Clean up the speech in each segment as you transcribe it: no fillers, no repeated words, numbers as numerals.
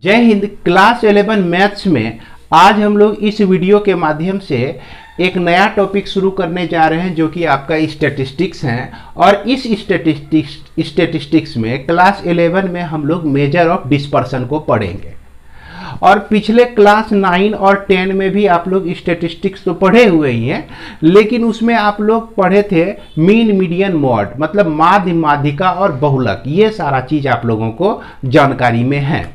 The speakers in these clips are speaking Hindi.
जय हिंद। क्लास 11 मैथ्स में आज हम लोग इस वीडियो के माध्यम से एक नया टॉपिक शुरू करने जा रहे हैं जो कि आपका स्टैटिस्टिक्स है। और इस स्टैटिस्टिक्स में क्लास 11 में हम लोग मेजर ऑफ डिस्पर्सन को पढ़ेंगे। और पिछले क्लास 9 और 10 में भी आप लोग स्टैटिस्टिक्स तो पढ़े हुए ही हैं, लेकिन उसमें आप लोग पढ़े थे मीन, मीडियन, मॉड, मतलब माध्य, माध्यिका और बहुलक। ये सारा चीज़ आप लोगों को जानकारी में है।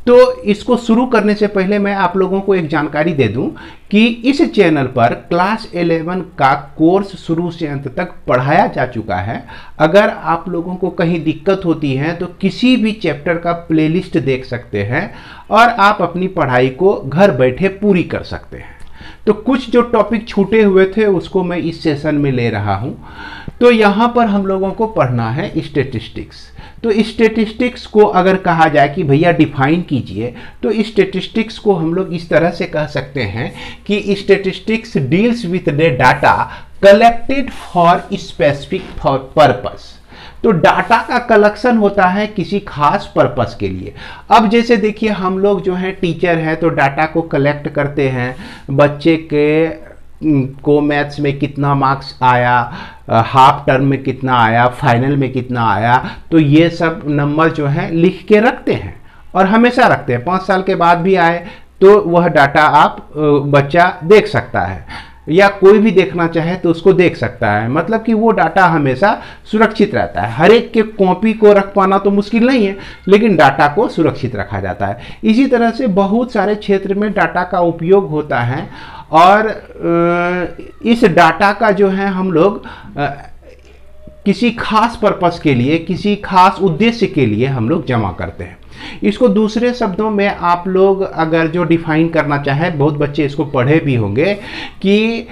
तो इसको शुरू करने से पहले मैं आप लोगों को एक जानकारी दे दूं कि इस चैनल पर क्लास 11 का कोर्स शुरू से अंत तक पढ़ाया जा चुका है। अगर आप लोगों को कहीं दिक्कत होती है तो किसी भी चैप्टर का प्लेलिस्ट देख सकते हैं और आप अपनी पढ़ाई को घर बैठे पूरी कर सकते हैं। तो कुछ जो टॉपिक छूटे हुए थे उसको मैं इस सेशन में ले रहा हूं। तो यहाँ पर हम लोगों को पढ़ना है स्टैटिस्टिक्स। तो स्टैटिस्टिक्स को अगर कहा जाए कि भैया डिफाइन कीजिए, तो स्टैटिस्टिक्स को हम लोग इस तरह से कह सकते हैं कि statistics deals with the data collected for specific purpose. तो डाटा का कलेक्शन होता है किसी खास पर्पस के लिए। अब जैसे देखिए, हम लोग जो है टीचर हैं तो डाटा को कलेक्ट करते हैं, बच्चे के को मैथ्स में कितना मार्क्स आया, हाफ टर्म में कितना आया, फाइनल में कितना आया, तो ये सब नंबर जो है लिख के रखते हैं और हमेशा रखते हैं। 5 साल के बाद भी आए तो वह डाटा आप बच्चा देख सकता है, या कोई भी देखना चाहे तो उसको देख सकता है। मतलब कि वो डाटा हमेशा सुरक्षित रहता है। हर एक के कॉपी को रख पाना तो मुश्किल नहीं है, लेकिन डाटा को सुरक्षित रखा जाता है। इसी तरह से बहुत सारे क्षेत्र में डाटा का उपयोग होता है और इस डाटा का जो है हम लोग किसी खास पर्पस के लिए, किसी खास उद्देश्य के लिए हम लोग जमा करते हैं। इसको दूसरे शब्दों में आप लोग अगर जो डिफाइन करना चाहे, बहुत बच्चे इसको पढ़े भी होंगे कि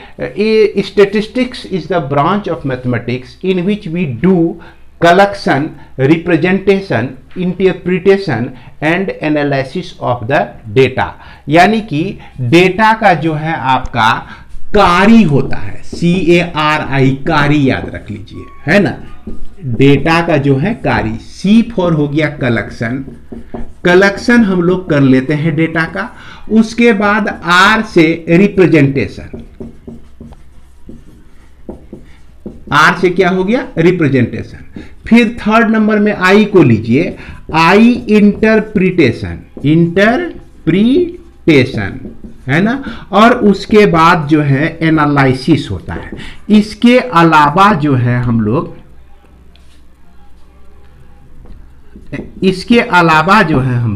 statistics is the branch of mathematics in which we do collection, representation, interpretation and analysis of the data. यानी कि डेटा का जो है आपका कारी होता है, CARI, कारी याद रख लीजिए, है ना। डेटा का जो है कारी, C फॉर हो गया कलेक्शन। कलेक्शन हम लोग कर लेते हैं डेटा का। उसके बाद R से रिप्रेजेंटेशन, R से क्या हो गया, रिप्रेजेंटेशन। फिर थर्ड नंबर में I को लीजिए, I इंटरप्रिटेशन, इंटरप्रिटेशन, है ना। और उसके बाद जो है एनालिसिस होता है। इसके अलावा जो है हम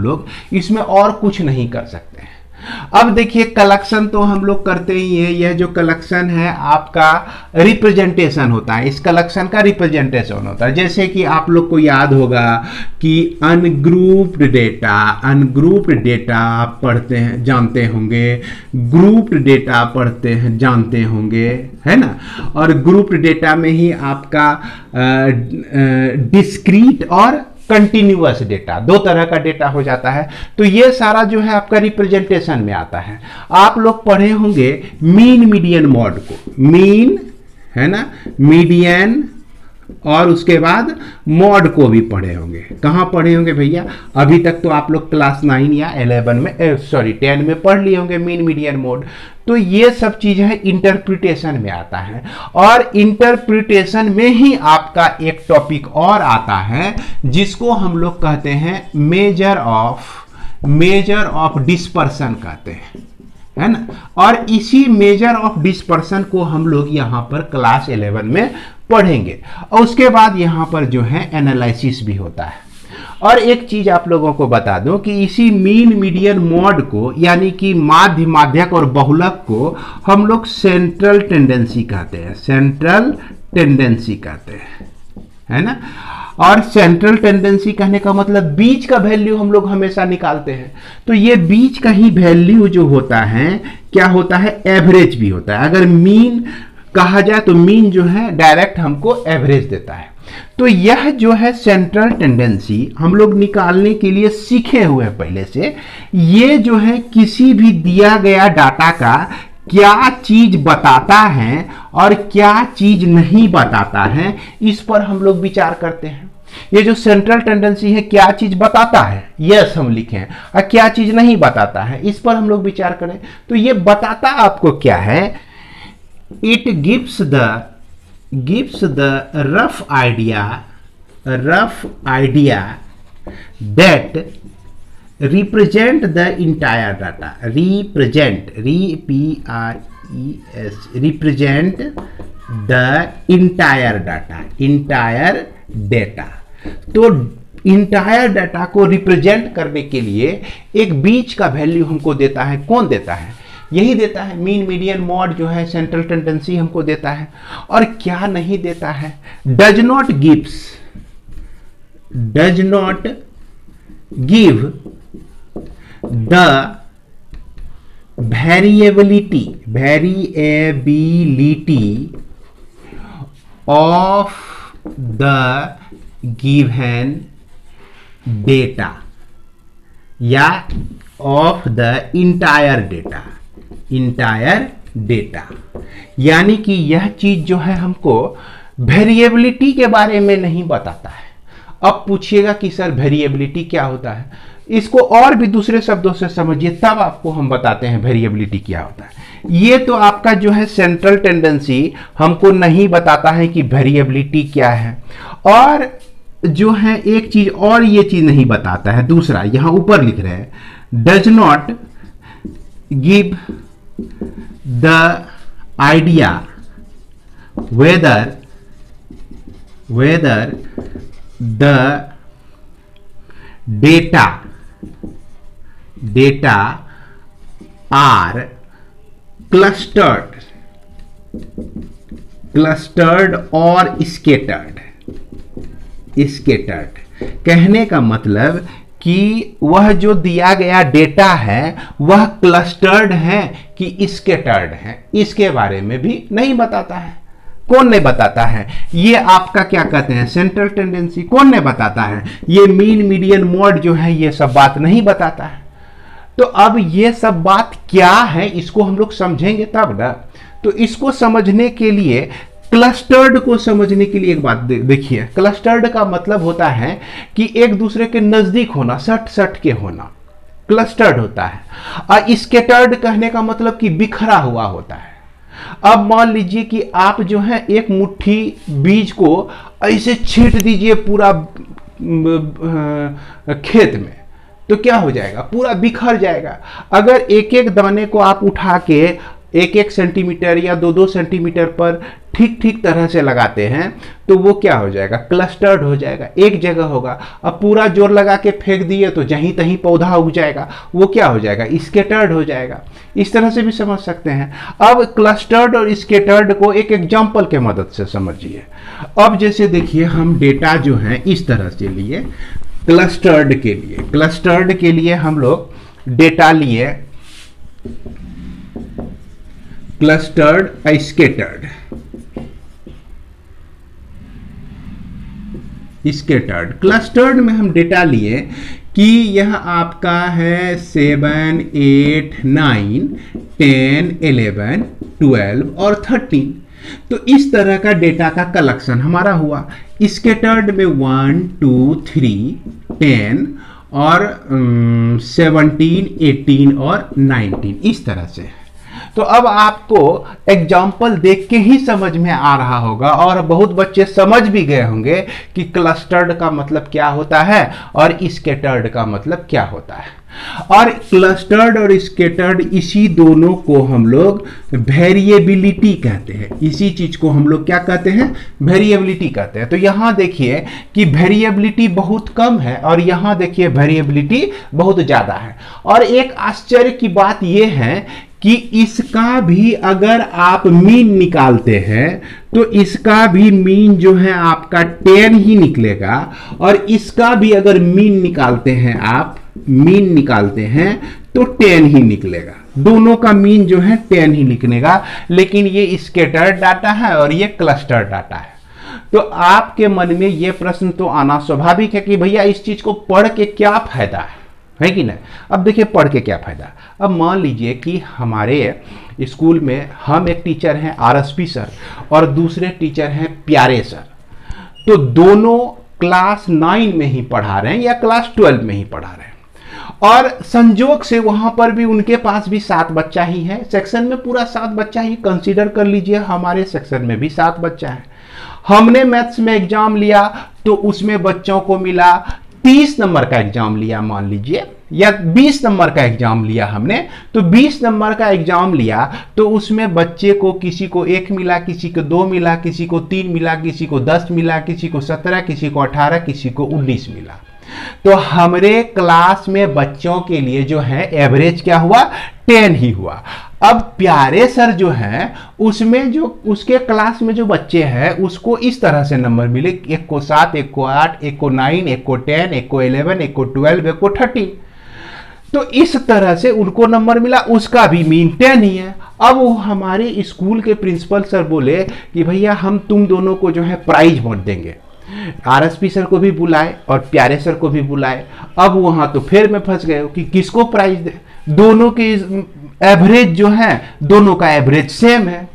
लोग इसमें और कुछ नहीं कर सकते हैं। अब देखिए, कलेक्शन तो हम लोग करते ही हैं। यह जो कलेक्शन है आपका रिप्रेजेंटेशन होता है, इस कलेक्शन का रिप्रेजेंटेशन होता है। जैसे कि आप लोग को याद होगा कि अनग्रुप्ड डेटा आप पढ़ते हैं, जानते होंगे, ग्रुप्ड डेटा पढ़ते हैं, जानते होंगे, है ना। और ग्रुप्ड डेटा में ही आपका डिस्क्रीट और कंटिन्यूअस डेटा, दो तरह का डेटा हो जाता है। तो ये सारा जो है आपका रिप्रेजेंटेशन में आता है। आप लोग पढ़े होंगे मीन, मीडियन, मॉड को। मीन, है ना, मीडियन और उसके बाद मॉड को भी पढ़े होंगे। कहाँ पढ़े होंगे भैया? अभी तक तो आप लोग क्लास 9 या 11 में 10 में पढ़ लिए होंगे मीन, मीडियन, मॉड। तो ये सब चीज़ है इंटरप्रिटेशन में आता है। और इंटरप्रिटेशन में ही आपका एक टॉपिक और आता है जिसको हम लोग कहते हैं मेजर ऑफ डिस्पर्सन कहते हैं, है ना। और इसी मेजर ऑफ डिस्पर्सन को हम लोग यहाँ पर क्लास 11 में पढ़ेंगे। और उसके बाद यहाँ पर जो है एनालिसिस भी होता है। और एक चीज आप लोगों को बता दूं कि इसी मीन, मीडियन, मॉड को, यानी कि माध्य, माध्यक और बहुलक को हम लोग सेंट्रल टेंडेंसी कहते हैं, सेंट्रल टेंडेंसी कहते हैं, है ना। और सेंट्रल टेंडेंसी कहने का मतलब बीच का वैल्यू हम लोग हमेशा निकालते हैं। तो ये बीच का ही वैल्यू जो होता है, क्या होता है, एवरेज भी होता है। अगर मीन कहा जाए तो मीन जो है डायरेक्ट हमको एवरेज देता है। तो यह जो है सेंट्रल टेंडेंसी हम लोग निकालने के लिए सीखे हुए हैं पहले से। ये जो है किसी भी दिया गया डाटा का क्या चीज बताता है और क्या चीज नहीं बताता है, इस पर हम लोग विचार करते हैं। ये जो सेंट्रल टेंडेंसी है क्या चीज बताता है, यस हम लिखें, और क्या चीज नहीं बताता है, इस पर हम लोग विचार करें। तो ये बताता आपको क्या है, it gives the rough idea that represent the entire data, represent the entire data. तो इंटायर डाटा को रिप्रेजेंट करने के लिए एक बीच का वैल्यू हमको देता है। कौन देता है? यही देता है, मीन मीडियन मॉड जो है सेंट्रल टेंडेंसी हमको देता है। और क्या नहीं देता है? Does not give the variability of the given data या of the entire data। यानी कि यह चीज जो है हमको वेरिएबिलिटी के बारे में नहीं बताता है। अब पूछिएगा कि सर वेरिएबिलिटी क्या होता है, इसको और भी दूसरे शब्दों से समझिए, तब आपको हम बताते हैं वेरिएबिलिटी क्या होता है। ये तो आपका जो है सेंट्रल टेंडेंसी हमको नहीं बताता है कि वेरिएबिलिटी क्या है। और जो है एक चीज और ये चीज नहीं बताता है, दूसरा यहां ऊपर लिख रहे हैं, does not give the idea whether the data are clustered or scattered। कहने का मतलब कि वह जो दिया गया डेटा है वह क्लस्टर्ड है कि स्कैटर्ड है, इसके बारे में भी नहीं बताता है। कौन नहीं बताता है? ये आपका क्या कहते हैं, सेंट्रल टेंडेंसी। कौन नहीं बताता है? ये मीन मीडियन मोड जो है ये सब बात नहीं बताता है। तो अब ये सब बात क्या है, इसको हम लोग समझेंगे तब ना। तो इसको समझने के लिए, क्लस्टर्ड को समझने के लिए एक बात देखिए। क्लस्टर्ड का मतलब होता है कि एक दूसरे के नजदीक होना, सट के होना, क्लस्टर्ड होता है। और स्कैटर्ड कहने का मतलब कि बिखरा हुआ होता है। अब मान लीजिए कि आप जो है एक मुट्ठी बीज को ऐसे छींट दीजिए पूरा खेत में, तो क्या हो जाएगा? पूरा बिखर जाएगा। अगर एक एक दाने को आप उठा के 1-1 सेंटीमीटर या 2-2 सेंटीमीटर पर ठीक तरह से लगाते हैं तो वो क्या हो जाएगा? क्लस्टर्ड हो जाएगा, एक जगह होगा। अब पूरा जोर लगा के फेंक दिए तो जहीं तहीं पौधा उग जाएगा, वो क्या हो जाएगा? स्कैटर्ड हो जाएगा। इस तरह से भी समझ सकते हैं। अब क्लस्टर्ड और स्कैटर्ड को एक एग्जाम्पल के मदद से समझिए। अब जैसे देखिए, हम डेटा जो है इस तरह से लिए, क्लस्टर्ड के लिए हम लोग डेटा लिए क्लस्टर्ड स्कैटर्ड। क्लस्टर्ड में हम डेटा लिए कि यह आपका है 7, 8, 9, 10, 11, 12 और 13। तो इस तरह का डेटा का कलेक्शन हमारा हुआ। स्कैटर्ड में 1, 2, 3, 10 और 17, 18 और 19 इस तरह से। तो अब आपको एग्जाम्पल देख के ही समझ में आ रहा होगा, और बहुत बच्चे समझ भी गए होंगे कि क्लस्टर्ड का मतलब क्या होता है और स्कैटर्ड का मतलब क्या होता है। और क्लस्टर्ड और स्कैटर्ड, इसी दोनों को हम लोग वेरिएबिलिटी कहते हैं। इसी चीज को हम लोग क्या कहते हैं? वेरिएबिलिटी कहते हैं। तो यहां देखिए कि वेरिएबिलिटी बहुत कम है और यहां देखिए वेरिएबिलिटी बहुत ज्यादा है। और एक आश्चर्य की बात यह है कि इसका भी अगर आप मीन निकालते हैं तो इसका भी मीन जो है आपका 10 ही निकलेगा, और इसका भी अगर मीन निकालते हैं तो 10 ही निकलेगा। दोनों का मीन जो है 10 ही निकलेगा। लेकिन ये स्कैटर्ड डाटा है और ये क्लस्टर डाटा है। तो आपके मन में ये प्रश्न तो आना स्वाभाविक है कि भैया इस चीज को पढ़ के क्या फायदा है कि नहीं? अब देखिए पढ़ के क्या फायदा। अब मान लीजिए कि हमारे स्कूल में हम एक टीचर हैं RSP सर और दूसरे टीचर हैं प्यारे सर। तो दोनों क्लास 9 में ही पढ़ा रहे हैं या क्लास 12 में ही पढ़ा रहे हैं, और संजोग से वहां पर भी उनके पास भी 7 बच्चा ही है, सेक्शन में पूरा 7 बच्चा ही कंसीडर कर लीजिए, हमारे सेक्शन में भी 7 बच्चा है। हमने मैथ्स में एग्जाम लिया तो उसमें बच्चों को मिला 30 नंबर का एग्जाम लिया मान लीजिए, या 20 नंबर का एग्जाम लिया हमने, तो 20 नंबर का एग्जाम लिया तो उसमें बच्चे को किसी को 1 मिला, किसी को 2 मिला, किसी को 3 मिला, किसी को 10 मिला, किसी को 17, किसी को 18, किसी को 19 मिला। तो हमारे क्लास में बच्चों के लिए जो है एवरेज क्या हुआ, 10 ही हुआ। अब प्यारे सर जो है उसमें जो उसके क्लास में जो बच्चे हैं उसको इस तरह से नंबर मिले, एक को 7, एक को 8, एक को 9, एक को 10, एक को 11, एक को 12, एक को 13। तो इस तरह से उनको नंबर मिला, उसका भी मीन 10 ही है। अब वो हमारे स्कूल के प्रिंसिपल सर बोले कि भैया हम तुम दोनों को जो है प्राइज बांट देंगे। आरएसपी सर को भी बुलाए और प्यारे सर को भी बुलाए। अब वहां तो फिर मैं फंस गए कि किसको प्राइज दे, दोनों के एवरेज जो है दोनों का एवरेज सेम है,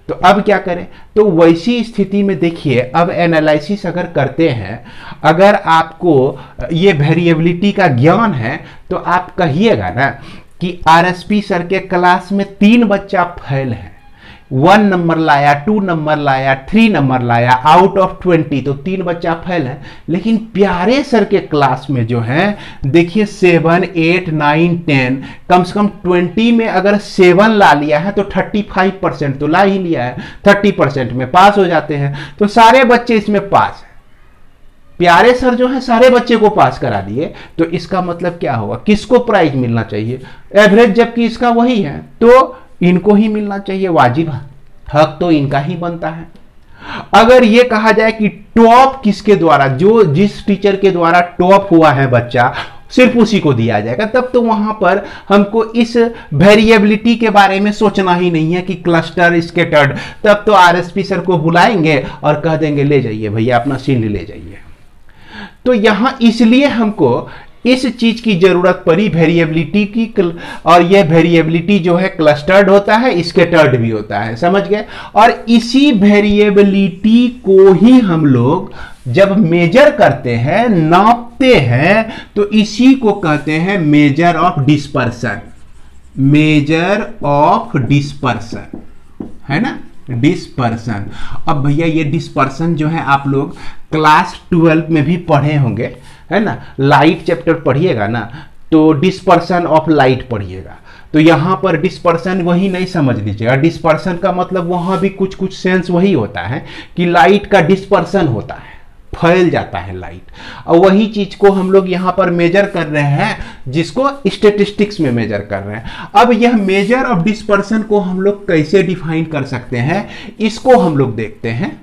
तो अब क्या करें। तो वैसी स्थिति में देखिए, अब एनालिसिस अगर करते हैं, अगर आपको ये वेरिएबिलिटी का ज्ञान है तो आप कहिएगा ना कि आरएसपी सर के क्लास में 3 बच्चा फेल है, 1 नंबर लाया, 2 नंबर लाया, 3 नंबर लाया, आउट ऑफ 20, तो 3 बच्चा फेल है। लेकिन प्यारे सर के क्लास में जो है देखिए 7, 8, 9, 10, कम से कम 20 में अगर 7 ला लिया है तो 35% तो ला ही लिया है, 30% में पास हो जाते हैं, तो सारे बच्चे इसमें पास है। प्यारे सर जो है सारे बच्चे को पास करा दिए, तो इसका मतलब क्या होगा, किसको प्राइज मिलना चाहिए, एवरेज, जबकि इसका वही है तो इनको ही मिलना चाहिए, वाजिब हक तो इनका ही बनता है। अगर ये कहा जाए कि टॉप किसके द्वारा, जो जिस टीचर के द्वारा टॉप हुआ है बच्चा सिर्फ उसी को दिया जाएगा, तब तो वहां पर हमको इस वेरिएबिलिटी के बारे में सोचना ही नहीं है कि क्लस्टर स्कैटर्ड, तब तो आरएसपी सर को बुलाएंगे और कह देंगे ले जाइए भैया अपना शील्ड ले जाइए। तो यहां इसलिए हमको इस चीज की जरूरत पड़ी वेरिएबिलिटी की, और यह वेरिएबिलिटी जो है क्लस्टर्ड होता है, स्कैटर्ड भी होता है, समझ गए। और इसी वेरिएबिलिटी को ही हम लोग जब मेजर करते हैं, नापते हैं, तो इसी को कहते हैं measure of dispersion, measure of dispersion, है ना, डिस्पर्सन। अब भैया ये डिस्पर्सन जो है आप लोग क्लास 12 में भी पढ़े होंगे, है ना, लाइट चैप्टर पढ़िएगा ना तो डिस्पर्सन ऑफ लाइट पढ़िएगा, तो यहां पर डिस्पर्सन वही नहीं समझ लीजिएगा, डिस्पर्सन का मतलब वहां भी कुछ कुछ सेंस वही होता है कि लाइट का डिस्पर्सन होता है, फैल जाता है लाइट, और वही चीज को हम लोग यहां पर मेजर कर रहे हैं, जिसको स्टैटिस्टिक्स में मेजर कर रहे हैं। अब यह मेजर ऑफ डिस्पर्सन को हम लोग कैसे डिफाइन कर सकते हैं, इसको हम लोग देखते हैं।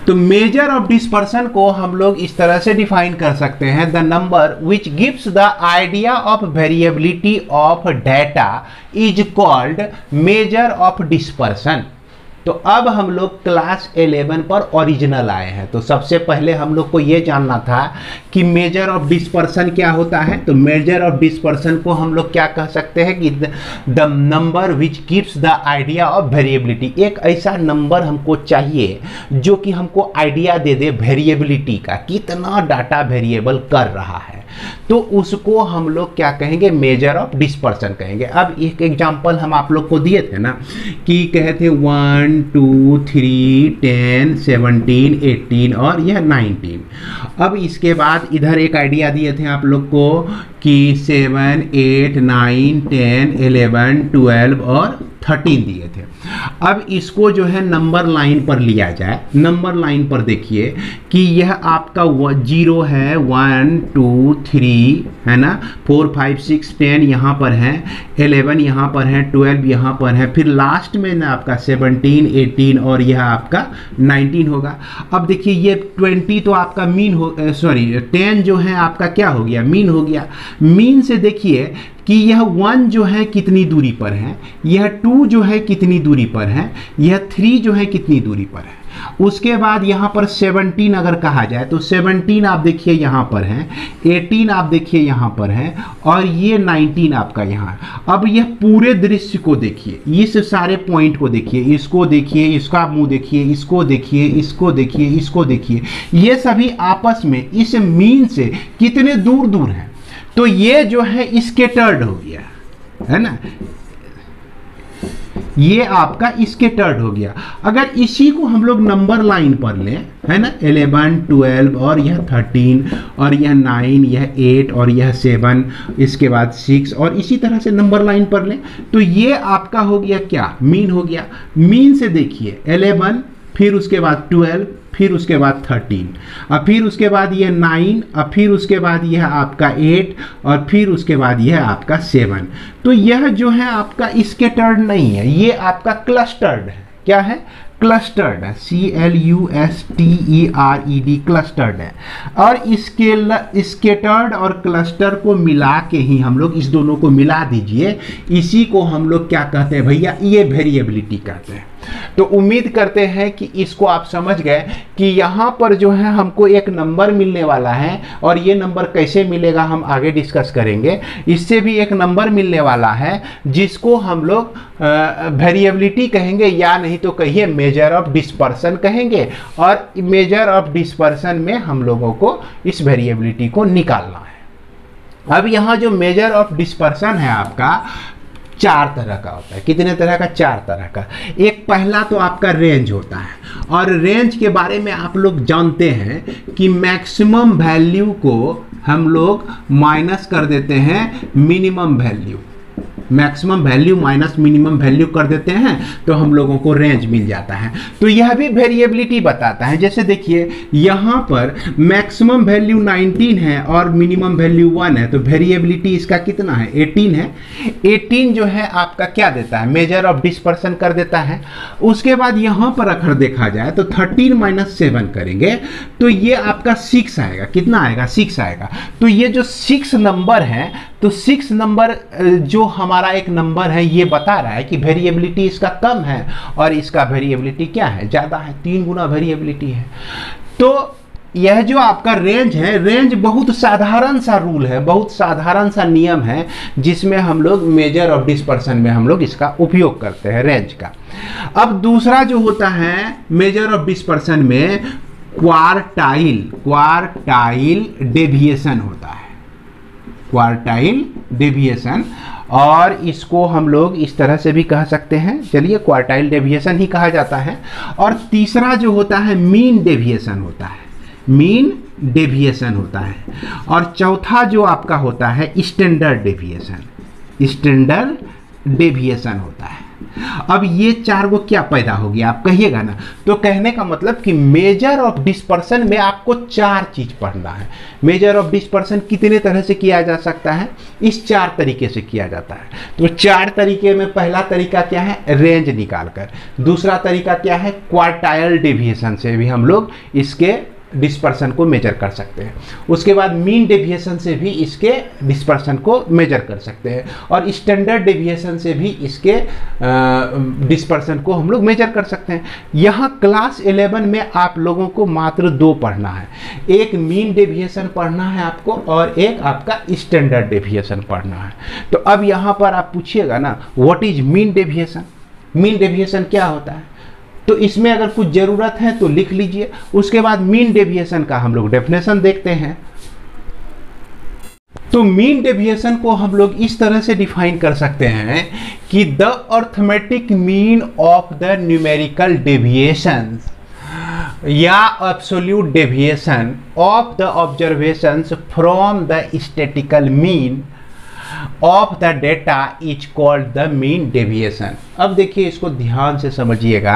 तो मेजर ऑफ डिस्पर्सन को हम लोग इस तरह से डिफाइन कर सकते हैं, the number which gives the idea of variability of data is called measure of dispersion. तो अब हम लोग क्लास 11 पर ओरिजिनल आए हैं, तो सबसे पहले हम लोग को यह जानना था कि मेजर ऑफ डिस्पर्सन क्या होता है। तो मेजर ऑफ डिस्पर्सन को हम लोग क्या कह सकते हैं कि the number which gives the idea of variability, एक ऐसा नंबर हमको चाहिए जो कि हमको आइडिया दे दे वेरिएबिलिटी का, कितना डाटा वेरिएबल कर रहा है, तो उसको हम लोग क्या कहेंगे, मेजर ऑफ डिस्पर्सन कहेंगे। अब एक एग्जांपल हम आप लोग को दिए थे ना कि कहे थे 1, 2, 3, 10, 17, 18 और यह 19। अब इसके बाद इधर एक आइडिया दिए थे आप लोग को कि 7, 8, 9, 10, 11, 12 और 13 दिए थे। अब इसको जो है नंबर लाइन पर लिया जाए, नंबर लाइन पर देखिए कि यह आपका 0 है, 1, 2, 3 है ना, 4, 5, 6, 10 यहाँ पर है, 11 यहाँ पर है, 12 यहाँ पर है, फिर लास्ट में ना आपका 17, 18 और यह आपका 19 होगा। अब देखिए ये 20 तो आपका मीन हो, सॉरी 10 जो है आपका क्या हो गया, मीन हो गया। मीन से देखिए कि यह 1 जो है कितनी दूरी पर है, यह 2 जो है कितनी दूरी पर है, यह 3 जो है कितनी दूरी पर है। उसके बाद यहाँ पर 17 अगर कहा जाए तो 17 आप देखिए यहाँ पर है, 18 आप देखिए यहाँ पर है, और ये 19 आपका यहाँ है। अब यह पूरे दृश्य को देखिए, इस सारे पॉइंट को देखिए, इसको देखिए, इसका मुंह देखिए, इसको देखिए, इसको देखिए, इसको देखिए, ये सभी आपस में इस मीन से कितने दूर दूर हैं। तो ये जो है स्कैटर्ड हो गया है ना, ये आपका स्कैटर्ड हो गया। अगर इसी को हम लोग नंबर लाइन पर लें, है ना, 11, 12 और यह 13 और यह 9, यह 8 और यह 7, इसके बाद 6 और इसी तरह से नंबर लाइन पर लें, तो ये आपका हो गया क्या, मीन हो गया। मीन से देखिए 11, फिर उसके बाद 12, फिर उसके बाद 13, और फिर उसके बाद यह 9, और फिर उसके बाद यह आपका 8, और फिर उसके बाद यह आपका 7। तो यह जो है आपका स्कैटर्ड नहीं है, ये आपका क्लस्टर्ड है। क्या है, क्लस्टर्ड है, CLUSTERED, क्लस्टर्ड है। और इसके स्कैटर्ड और क्लस्टर को मिला के ही हम लोग, इस दोनों को मिला दीजिए, इसी को हम लोग क्या कहते हैं भैया, ये वेरिएबिलिटी कहते हैं। तो उम्मीद करते हैं कि इसको आप समझ गए कि यहाँ पर जो है हमको एक नंबर मिलने वाला है, और ये नंबर कैसे मिलेगा हम आगे डिस्कस करेंगे। इससे भी एक नंबर मिलने वाला है जिसको हम लोग वेरिएबिलिटी कहेंगे, या नहीं तो कहिए मेजर ऑफ डिस्पर्सन कहेंगे। और मेजर ऑफ डिस्पर्सन में हम लोगों को इस वेरिएबिलिटी को निकालना है। अब यहाँ जो मेजर ऑफ डिस्पर्सन है आपका 4 तरह का होता है। कितने तरह का, 4 तरह का। एक पहला तो आपका रेंज होता है, और रेंज के बारे में आप लोग जानते हैं कि मैक्सिमम वैल्यू को हम लोग माइनस कर देते हैं minimum value, maximum value minus minimum value कर देते हैं तो हम लोगों को रेंज मिल जाता है। तो यह भी वेरिएबिलिटी बताता है। जैसे देखिए यहाँ पर मैक्सिमम वैल्यू 19 है और मिनिमम वैल्यू 1 है, तो वेरिएबिलिटी इसका कितना है, 18 है। 18 जो है आपका क्या देता है, मेजर ऑफ डिस्पर्सन कर देता है। उसके बाद यहाँ पर अगर देखा जाए तो 13 - 7 करेंगे तो ये आपका 6 आएगा। कितना आएगा, 6 आएगा। तो ये जो 6 नंबर है, तो 6 नंबर जो हमारा एक नंबर है, ये बता रहा है कि वेरिएबिलिटी इसका कम है और इसका वेरिएबिलिटी क्या है, ज़्यादा है, 3 गुना वेरिएबिलिटी है। तो यह जो आपका रेंज है, रेंज बहुत साधारण सा रूल है, बहुत साधारण सा नियम है, जिसमें हम लोग मेजर ऑफ डिस्पर्सन में हम लोग इसका उपयोग करते हैं, रेंज का। अब दूसरा जो होता है मेजर ऑफ डिस्पर्सन में, क्वार्टाइल डेविएशन होता है, क्वार्टाइल डेविएशन। और इसको हम लोग इस तरह से भी कह सकते हैं, चलिए क्वार्टाइल डेविएशन ही कहा जाता है। और तीसरा जो होता है मीन डेविएशन होता है, मीन डेविएशन होता है। और चौथा जो आपका होता है स्टैंडर्ड डेविएशन, स्टैंडर्ड डेविएशन होता है। अब ये 4 को क्या पैदा हो गया आप कहिएगा ना, तो कहने का मतलब कि मेजर ऑफ डिस्पर्सन में आपको 4 चीज पढ़ना है। मेजर ऑफ डिस्पर्सन कितने तरह से किया जा सकता है, इस 4 तरीके से किया जाता है। तो 4 तरीके में पहला तरीका क्या है, रेंज निकालकर। दूसरा तरीका क्या है, क्वार्टाइल डेविएशन से भी हम लोग इसके डिस्पर्सन को मेजर कर सकते हैं। उसके बाद मीन डेविएशन से भी इसके डिस्पर्सन को मेजर कर सकते हैं, और स्टैंडर्ड डेविएशन से भी इसके डिस्पर्सन को हम लोग मेजर कर सकते हैं। यहाँ क्लास 11 में आप लोगों को मात्र 2 पढ़ना है, एक मीन डेविएशन पढ़ना है आपको, और एक आपका स्टैंडर्ड डेविएशन पढ़ना है। तो अब यहाँ पर आप पूछिएगा ना, what is mean deviation, mean deviation क्या होता है, तो इसमें अगर कुछ ज़रूरत है तो लिख लीजिए। उसके बाद मीन डेविएशन का हम लोग डेफिनेशन देखते हैं। तो मीन डेविएशन को हम लोग इस तरह से डिफाइन कर सकते हैं कि the arithmetic mean of the numerical deviation या absolute deviation of the observations from the statistical mean of the data is called the mean deviation. अब देखिए इसको ध्यान से समझिएगा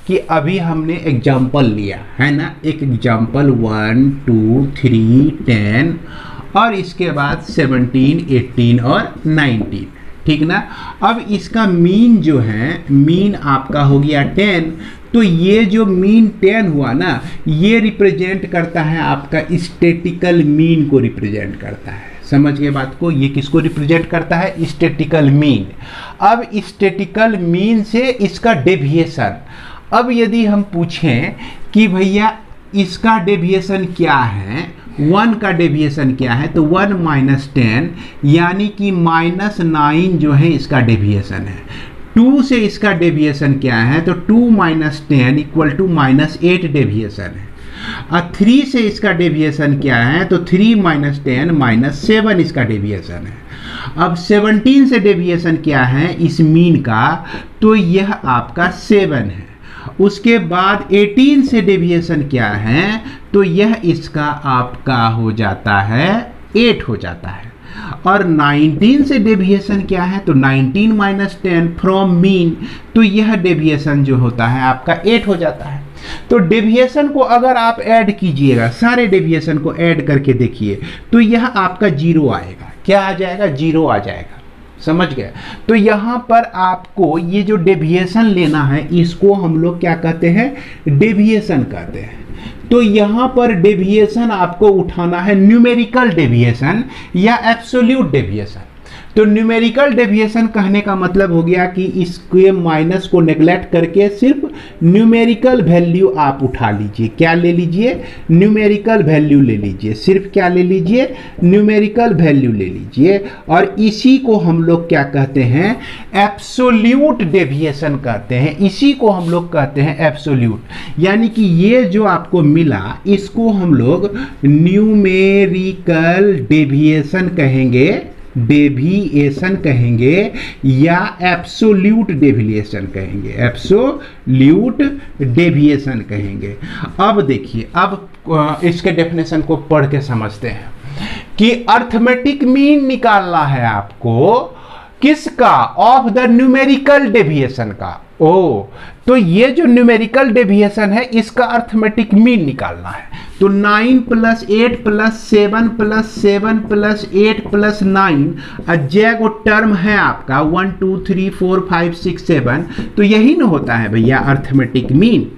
कि अभी हमने एग्जाम्पल लिया है ना, एक एग्जाम्पल 1, 2, 3, 10 और इसके बाद 17, 18 और 19, ठीक ना। अब इसका मीन जो है, मीन आपका हो गया 10। तो ये जो मीन 10 हुआ ना, ये रिप्रेजेंट करता है आपका स्टैटिस्टिकल मीन को रिप्रेजेंट करता है। समझ गए बात को, ये किसको रिप्रेजेंट करता है, स्टैटिस्टिकल मीन। अब स्टैटिस्टिकल मीन से इसका डेविएशन, अब यदि हम पूछें कि भैया इसका डेविएशन क्या है, 1 का डेविएशन क्या है, तो 1 माइनस 10 यानी कि -9 जो है इसका डेविएशन है। 2 से इसका डेविएशन क्या है, तो 2 माइनस 10 इक्वल टू -8 डेविएशन है। और 3 से इसका डेविएशन क्या है, तो 3 माइनस 10 -7 इसका डेविएशन है। अब 17 से डेविएशन क्या है इस मीन का, तो यह आपका 7 है। उसके बाद 18 से डेविएशन क्या है, तो यह इसका आपका हो जाता है 8 हो जाता है। और 19 से डेविएशन क्या है, तो 19 माइनस 10 फ्रॉम मीन, तो यह डेविएशन जो होता है आपका 8 हो जाता है। तो डेविएशन को अगर आप ऐड कीजिएगा, सारे डेविएशन को ऐड करके देखिए, तो यह आपका 0 आएगा। क्या आ जाएगा, 0 आ जाएगा। समझ गए। तो यहाँ पर आपको ये जो डेविएशन लेना है इसको हम लोग क्या कहते हैं, डेविएशन कहते हैं। तो यहाँ पर डेविएशन आपको उठाना है न्यूमेरिकल डेविएशन या एब्सोल्यूट डेविएशन। तो न्यूमेरिकल डेविएशन कहने का मतलब हो गया कि इसके माइनस को नेग्लेक्ट करके सिर्फ न्यूमेरिकल वैल्यू आप उठा लीजिए। क्या ले लीजिए, न्यूमेरिकल वैल्यू ले लीजिए। सिर्फ क्या ले लीजिए, न्यूमेरिकल वैल्यू ले लीजिए। और इसी को हम लोग क्या कहते हैं, एब्सोल्यूट डेविएशन कहते हैं। इसी को हम लोग कहते हैं एब्सोल्यूट। यानी कि ये जो आपको मिला इसको हम लोग न्यूमेरिकल डेविएशन कहेंगे, डेविएशन कहेंगे या एब्सोल्यूट डेविएशन कहेंगे, एब्सोल्यूट डेविएशन कहेंगे। अब देखिए, अब इसके डेफिनेशन को पढ़ के समझते हैं कि अर्थमेटिक मीन निकालना है आपको किसका, ऑफ द न्यूमेरिकल डेविएशन का। ओ, तो ये जो न्यूमेरिकल डेविएशन है इसका अर्थमेटिक मीन निकालना है। तो 9 + 8 + 7 + 7 + 8 + 9 अजैगो टर्म है आपका 1 2 3 4 5 6 7। तो यही ना होता है भैया अर्थमेटिक मीन।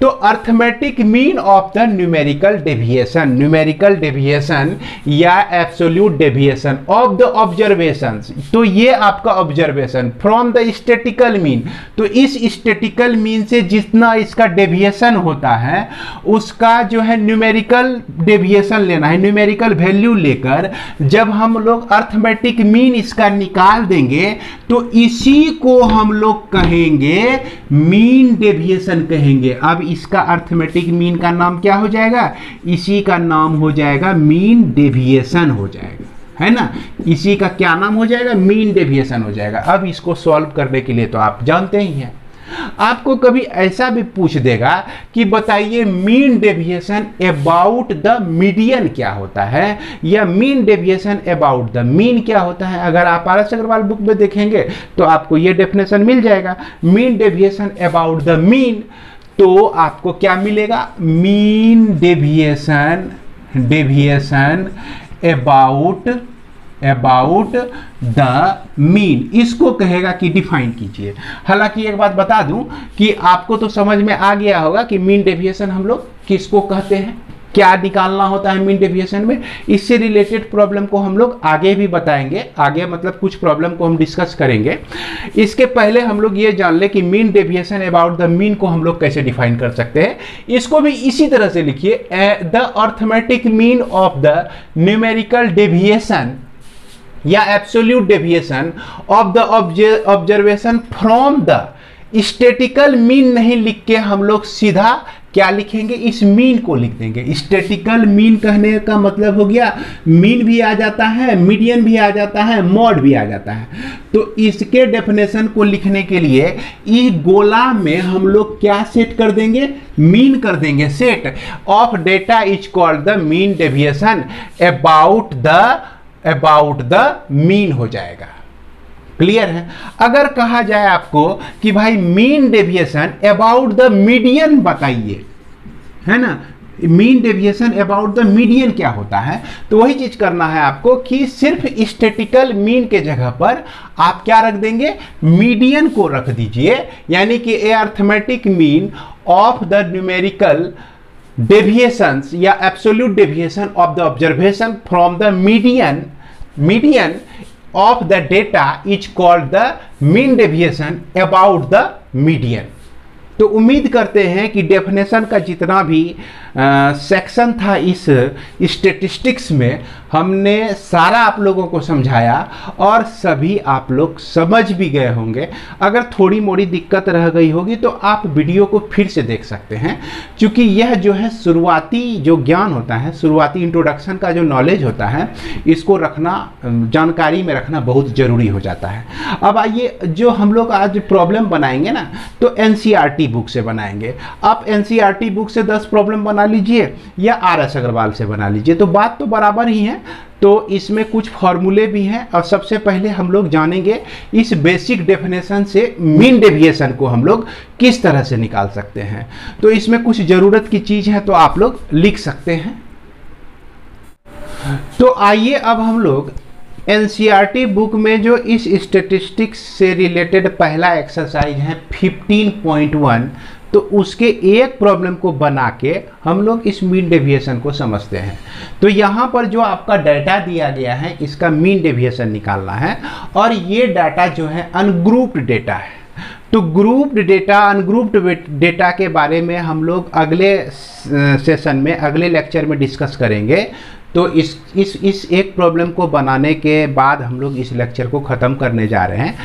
तो arithmetic mean of the numerical deviation, numerical deviation या absolute deviation of the observations. तो ये आपका observation from the statistical mean. तो इस स्टैटिकल मीन से जितना इसका डेविएशन होता है उसका जो है न्यूमेरिकल डेविएशन लेना है। न्यूमेरिकल वैल्यू लेकर जब हम लोग अर्थमेटिक मीन इसका निकाल देंगे तो इसी को हम लोग कहेंगे मीन डेविएशन कहेंगे। अब इसका अर्थमेटिक मीन का नाम क्या हो जाएगा, इसी का नाम हो जाएगा मीन डेविएशन हो जाएगा, है ना। इसी का क्या नाम हो जाएगा, मीन डेविएशन हो जाएगा। अब इसको सॉल्व करने के लिए तो आप जानते ही हैं, आपको कभी ऐसा भी पूछ देगा कि बताइए mean deviation about the median क्या होता है, या mean deviation about the mean क्या होता है। अगर आप आर एस अग्रवाल बुक में देखेंगे तो आपको ये डेफिनेशन मिल जाएगा, mean deviation about the mean. तो आपको क्या मिलेगा, mean deviation about the mean, इसको कहेगा कि डिफाइन कीजिए। हालांकि एक बात बता दूं कि आपको तो समझ में आ गया होगा कि मीन डेविएशन हम लोग किसको कहते हैं, क्या निकालना होता है मीन डेविएशन में। इससे रिलेटेड प्रॉब्लम को हम लोग आगे भी बताएंगे, आगे मतलब कुछ प्रॉब्लम को हम डिस्कस करेंगे। इसके पहले हम लोग ये जान ले कि mean deviation about the mean को हम लोग कैसे डिफाइन कर सकते हैं। इसको भी इसी तरह से लिखिए, the arithmetic mean of the numerical deviation या absolute deviation of the observation from the statistical mean नहीं लिख के हम लोग सीधा क्या लिखेंगे, इस मीन को लिख देंगे। स्टैटिकल मीन कहने का मतलब हो गया मीन भी आ जाता है, मीडियन भी आ जाता है, मॉड भी आ जाता है। तो इसके डेफिनेशन को लिखने के लिए इस गोला में हम लोग क्या सेट कर देंगे, मीन कर देंगे। Set of data is called the mean deviation about the mean हो जाएगा। क्लियर है। अगर कहा जाए आपको कि भाई mean deviation about the median बताइए, है ना, mean deviation about the median क्या होता है, तो वही चीज करना है आपको कि सिर्फ स्टैटिकल मीन के जगह पर आप क्या रख देंगे, मीडियन को रख दीजिए। यानी कि a arithmetic mean of the numerical deviations या absolute deviation of the observation from the median of the data is called the mean deviation about the median। तो उम्मीद करते हैं कि डेफिनेशन का जितना भी सेक्शन था इस स्टैटिस्टिक्स में हमने सारा आप लोगों को समझाया और सभी आप लोग समझ भी गए होंगे। अगर थोड़ी मोड़ी दिक्कत रह गई होगी तो आप वीडियो को फिर से देख सकते हैं, क्योंकि यह जो है शुरुआती जो ज्ञान होता है, शुरुआती इंट्रोडक्शन का जो नॉलेज होता है, इसको रखना, जानकारी में रखना बहुत ज़रूरी हो जाता है। अब आइए जो हम लोग आज प्रॉब्लम बनाएंगे ना, तो एनसीईआरटी बुक से बनाएंगे। आप एनसीईआरटी बुक से 10 प्रॉब्लम बना लीजिए या आर.एस. अग्रवाल से बना लीजिए, तो बात तो बराबर ही है। तो इसमें कुछ फॉर्मूले भी हैं और सबसे पहले हम लोग जानेंगे इस बेसिक डेफिनेशन से मीन डेविएशन को हम लोग किस तरह से निकाल सकते हैं। तो इसमें कुछ ज़रूरत की चीज़ है तो आप लोग लिख सकते हैं। तो आइए अब हम लोग एनसीईआरटी बुक में जो इस स्टैटिस्टिक्स से रिलेटेड पहला एक्सरसाइज है 15.1, तो उसके एक प्रॉब्लम को बना के हम लोग इस मीन डेविएशन को समझते हैं। तो यहाँ पर जो आपका डाटा दिया गया है, इसका मीन डेविएशन निकालना है और ये डाटा जो है अनग्रुप्ड डेटा है। तो ग्रुप्ड डेटा, अनग्रुप्ड डेटा के बारे में हम लोग अगले सेशन में, अगले लेक्चर में डिस्कस करेंगे। तो इस एक प्रॉब्लम को बनाने के बाद हम लोग इस लेक्चर को ख़त्म करने जा रहे हैं।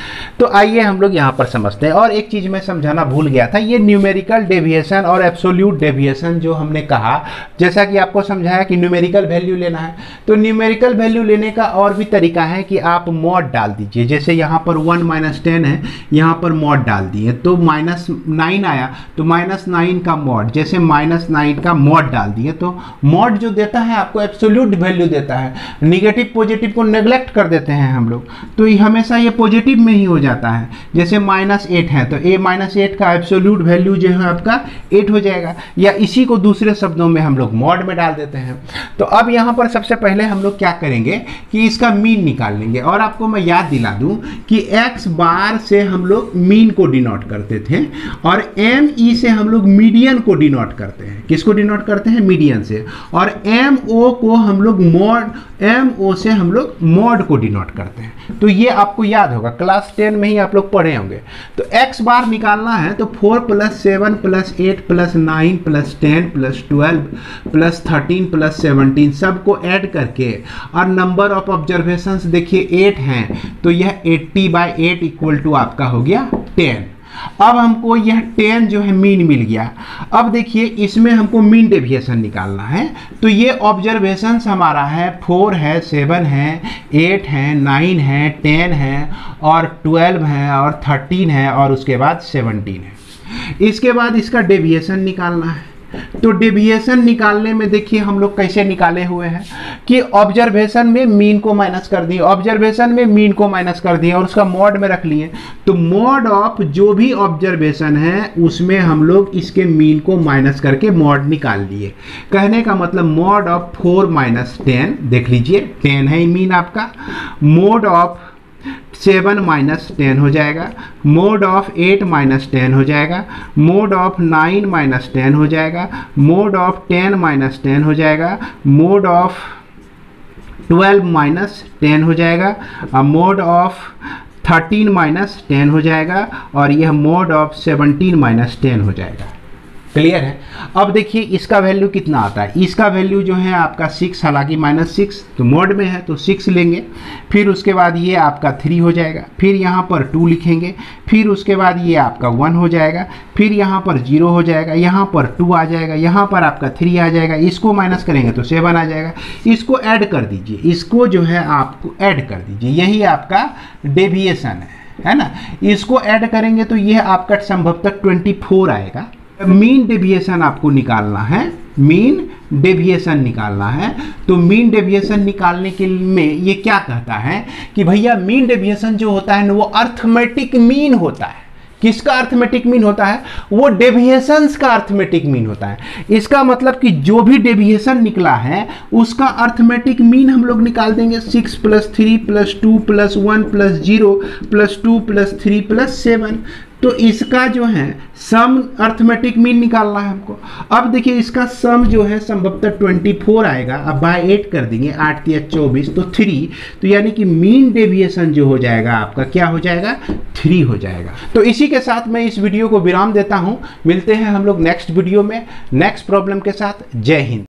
तो आइए हम लोग यहाँ पर समझते हैं। और एक चीज़ मैं समझाना भूल गया था, ये न्यूमेरिकल डेविएशन और एब्सोल्यूट डेविएशन जो हमने कहा, जैसा कि आपको समझाया कि न्यूमेरिकल वैल्यू लेना है, तो न्यूमेरिकल वैल्यू लेने का और भी तरीका है कि आप मॉड डाल दीजिए। जैसे यहाँ पर 1 - 10 है, यहाँ पर मॉड डाल दिए तो -9 आया, तो -9 का मॉड, जैसे -9 का मॉड डाल दिए तो मॉड जो देता है आपको एब्सोल्यूट वैल्यू देता है। निगेटिव पॉजिटिव को नेग्लेक्ट कर देते हैं हम लोग, तो ये हमेशा ये पॉजिटिव में ही हो जाता है। जैसे -8 है तो -8 का एब्सोल्यूट वैल्यू जो है आपका 8 हो जाएगा, या इसी को दूसरे शब्दों में हम लोग मॉड में डाल देते हैं। तो अब यहाँ पर सबसे पहले हम लोग क्या करेंगे कि इसका मीन निकाल लेंगे। और आपको मैं याद दिला दूं कि x बार से हम लोग मीन को डिनोट करते थे और ME से हम लोग मीडियन को डिनोट करते हैं। किसको डिनोट करते हैं? मीडियन से। और MO को हम लोग मॉड, MO से हम लोग मॉड को डिनोट करते हैं। तो ये आपको याद होगा, क्लास 10 में ही आप लोग पढ़े होंगे। तो x बार निकालना है तो 4 + 7 + 8 + 9 + 10 + 12 + 13 + 17 सबको ऐड करके, और नंबर ऑफ ऑब्जर्वेशंस देखिए 8 हैं, तो यह 80/8 = आपका हो गया 10। अब हमको यह 10 जो है मीन मिल गया। अब देखिए इसमें हमको मीन डेविएशन निकालना है। तो ये ऑब्जर्वेशंस हमारा है 4 है, 7 है, 8 है, 9 है, 10 है और 12 है और 13 है और उसके बाद 17 है। इसके बाद इसका डेविएशन निकालना है। तो डेविएशन निकालने में देखिए हम लोग कैसे निकाले हुए हैं कि ऑब्जर्वेशन में मीन को माइनस कर दिए, ऑब्जर्वेशन में मीन को माइनस कर दिए और उसका मॉड में रख लिए। तो मॉड ऑफ जो भी ऑब्जर्वेशन है उसमें हम लोग इसके मीन को माइनस करके मॉड निकाल लिए। कहने का मतलब मॉड ऑफ 4 - 10, देख लीजिए 10 है मीन आपका, मोड ऑफ 7 - 10 हो जाएगा, मोड ऑफ 8 - 10 हो जाएगा, मोड ऑफ 9 - 10 हो जाएगा, मोड ऑफ 10 - 10 हो जाएगा, मोड ऑफ 12 - 10 हो जाएगा, मोड ऑफ 13 - 10 हो जाएगा और यह मोड ऑफ 17 - 10 हो जाएगा। क्लियर है? अब देखिए इसका वैल्यू कितना आता है। इसका वैल्यू जो है आपका 6, हालांकि -6 तो मोड में है तो 6 लेंगे। फिर उसके बाद ये आपका 3 हो जाएगा, फिर यहाँ पर 2 लिखेंगे, फिर उसके बाद ये आपका 1 हो जाएगा, फिर यहाँ पर 0 हो जाएगा, यहाँ पर 2 आ जाएगा, यहाँ पर आपका 3 आ जाएगा, इसको माइनस करेंगे तो 7 आ जाएगा। इसको ऐड कर दीजिए, इसको जो है आपको ऐड कर दीजिए, यही आपका डेविएशन है ना। इसको ऐड करेंगे तो यह आपका संभवतः 24 आएगा। मीन डेविएशन आपको निकालना है, मीन डेविएशन निकालना है। तो मीन डेविएशन निकालने के में ये क्या कहता है कि भैया मीन डेविएशन जो होता है ना वो अर्थमेटिक मीन होता है। किसका अर्थमेटिक मीन होता है? वो डेविएशंस का अर्थमेटिक मीन होता है। इसका मतलब कि जो भी डेविएशन निकला है उसका अर्थमेटिक मीन हम लोग निकाल देंगे। 6 + 3 + 2 + 1 + 0 + 2 + 3 + 7। तो इसका जो है सम अर्थमेटिक मीन निकालना है हमको। अब देखिए इसका सम जो है संभवतः 24 आएगा, अब बाय 8 कर देंगे, 8 या 24 तो 3, तो यानी कि मीन डेविएशन जो हो जाएगा आपका क्या हो जाएगा, 3 हो जाएगा। तो इसी के साथ मैं इस वीडियो को विराम देता हूं, मिलते हैं हम लोग नेक्स्ट वीडियो में नेक्स्ट प्रॉब्लम के साथ। जय हिंद।